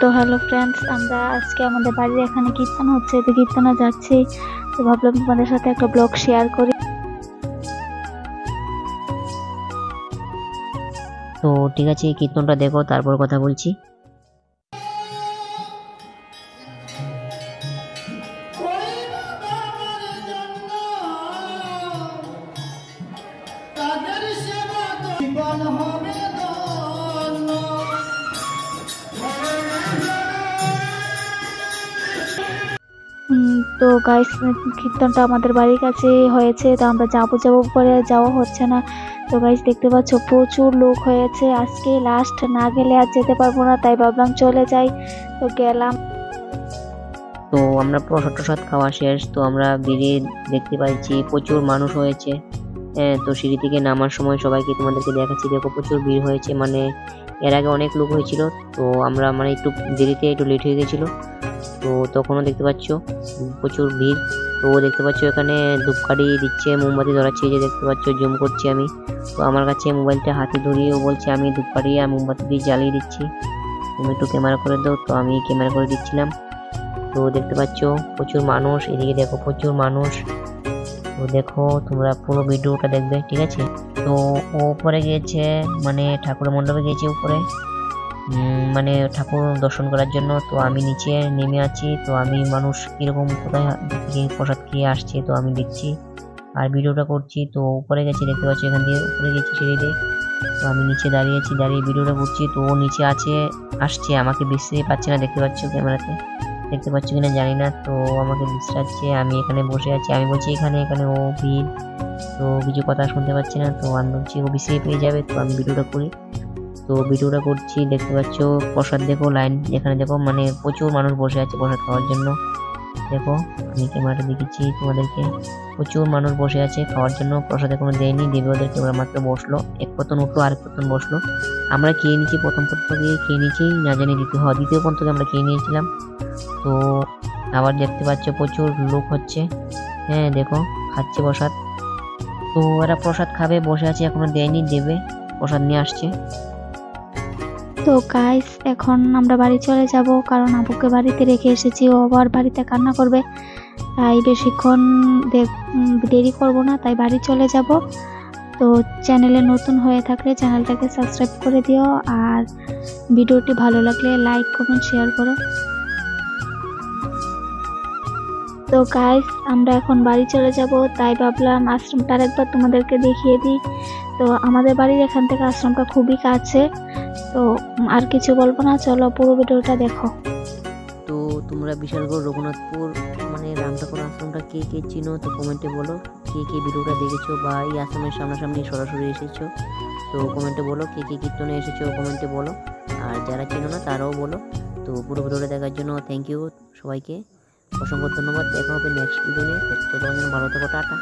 তো hello friends, আমরা আজকে আমাদের বাড়ির এখানে কীর্তন হচ্ছে, তো কীর্তনে যাচ্ছি। তো ভাবলাম তোমাদের সাথে একটা ব্লগ শেয়ার করি। তো ঠিক আছে, কীর্তনটা দেখো, তারপর কথা বলছি। তো গাইস, কীর্তনটা আমাদের বাড়ির কাছে হয়েছে, তো আমরা যাবো করে যাওয়া হচ্ছে না। তো গাইস দেখতে পাচ্ছ প্রচুর লোক হয়েছে, আজকে লাস্ট, না গেলে আর যেতে পারবো না, তাই ভাবলাম চলে যাই। তো গেলাম। তো আমরা প্রসাদ টসাদ খাওয়া শেষ, তো আমরা বেরিয়ে দেখতে পাচ্ছি প্রচুর মানুষ হয়েছে। তো সিঁড়ি থেকে নামার সময় সবাইকে তোমাদেরকে দেখাচ্ছি, দেখো প্রচুর ভিড় হয়েছে। মানে এর আগে অনেক লোক হয়েছিল, তো আমরা মানে একটু দেরিতে একটু লেট হয়ে গেছিল। তো তখনও দেখতে পাচ্ছ প্রচুর ভিড়। তো দেখতে পাচ্ছ এখানে ধূপকাঠি দিচ্ছে, মোমবাতি ধরাচ্ছে, যে দেখতে পাচ্ছ জুম করছি আমি। তো আমার কাছে মোবাইলটা হাতে ধরিয়ে বলছে আমি ধূপকাঠি আর মোমবাতি দিয়ে জ্বালিয়ে দিচ্ছি, তুমি একটু ক্যামেরা করে দাও। তো আমি ক্যামেরা করে দিচ্ছিলাম। তো দেখতে পাচ্ছ প্রচুর মানুষ, এদিকে দেখো প্রচুর মানুষ। তো দেখো তোমরা পুরো ভিডিওটা দেখবে, ঠিক আছে। তো ও উপরে গিয়েছে, মানে ঠাকুরের মণ্ডপে গিয়েছে উপরে, মানে ঠাকুর দর্শন করার জন্য। তো আমি নিচে নেমে আছি। তো আমি মানুষ কিরকম কোথায় থেকে প্রসাদ খেয়ে আসছে, তো আমি দেখছি আর ভিডিওটা করছি। তো উপরে গেছি, দেখতে পাচ্ছি এখান দিয়ে উপরে গেছি সিঁড়ি দিয়ে। তো আমি নিচে দাঁড়িয়েছি, দাঁড়িয়ে ভিডিওটা করছি। তো ও নিচে আছে, আসছে, আমাকে বুঝতেই পারছে না, দেখতে পাচ্ছ ক্যামেরাতে, দেখতে পাচ্ছ কিনা জানি না। তো আমাকে বিশ্রাচ্ছে, আমি এখানে বসে আছি, আমি বলছি এখানে এখানে, ও ভিড়, তো কিছু কথা শুনতে পাচ্ছি না। তো আমি বলছি ও বিশ্রে পেয়ে যাবে, তো আমি ভিডিওটা করি। তো ভিডিওটা করছি, দেখতে পাচ্ছ প্রসাদ দেখো, লাইন এখানে দেখো, মানে প্রচুর মানুষ বসে আছে প্রসাদ খাওয়ার জন্য। দেখো আমি ক্যামেরাটা দেখেছি তোমাদেরকে, প্রচুর মানুষ বসে আছে খাওয়ার জন্য। প্রসাদ এখনো দেয়নি, দেবে ওদেরকে, ওরা মাত্র বসলো, এক পতন উঠলো আর এক পতন বসলো। আমরা খেয়ে নিচ্ছি, প্রথম পর্যন্ত খেয়ে নিয়েছি, না জানি দ্বিতীয় পর্যন্ত আমরা খেয়ে নিয়েছিলাম। তো আবার দেখতে পাচ্ছ প্রচুর লোক হচ্ছে, হ্যাঁ দেখো খাচ্ছে প্রসাদ। তো ওরা প্রসাদ খাবে, বসে আছে, এখনো দেয়নি, দেবে, প্রসাদ নিয়ে আসছে। তো গাইস এখন আমরা বাড়ি চলে যাব, কারণ আবুকে বাড়িতে রেখে এসেছি, ও আবার বাড়িতে কান্না করবে, তাই বেশিক্ষণ দেরি করব না, তাই বাড়ি চলে যাব। তো চ্যানেলে নতুন হয়ে থাকলে চ্যানেলটাকে সাবস্ক্রাইব করে দিও, আর ভিডিওটি ভালো লাগলে লাইক কমেন্ট শেয়ার করো। তো গাইস আমরা এখন বাড়ি চলে যাব, তাই ভাবলাম আশ্রমটা আরেকবার তোমাদেরকে দেখিয়ে দিই। তো আমাদের বাড়ির এখান থেকে আশ্রমটা খুবই কাছে। তো আর কিছু বলবো না, চলো পুরো ভিডিওটা দেখো। তো তোমরা বিশালগড় রঘুনাথপুর মানে রামঠাকুর আশ্রমটা কে কে চিনো, তো কমেন্টে বলো। কে কে ভিডিওটা দেখেছো বা এই আশ্রমের সামনাসামনি সরাসরি এসেছো, তো কমেন্টে বলো। কে কে কীর্তনে এসেছো কমেন্টে বলো, আর যারা চিনো না তারাও বলো। তো পুরো ভিডিওটা দেখার জন্য থ্যাংক ইউ সবাইকে, অসংখ্য ধন্যবাদ। দেখা হবে নেক্সট ভিডিও নিয়ে, ততক্ষণ ভালো থেকো, টাটা।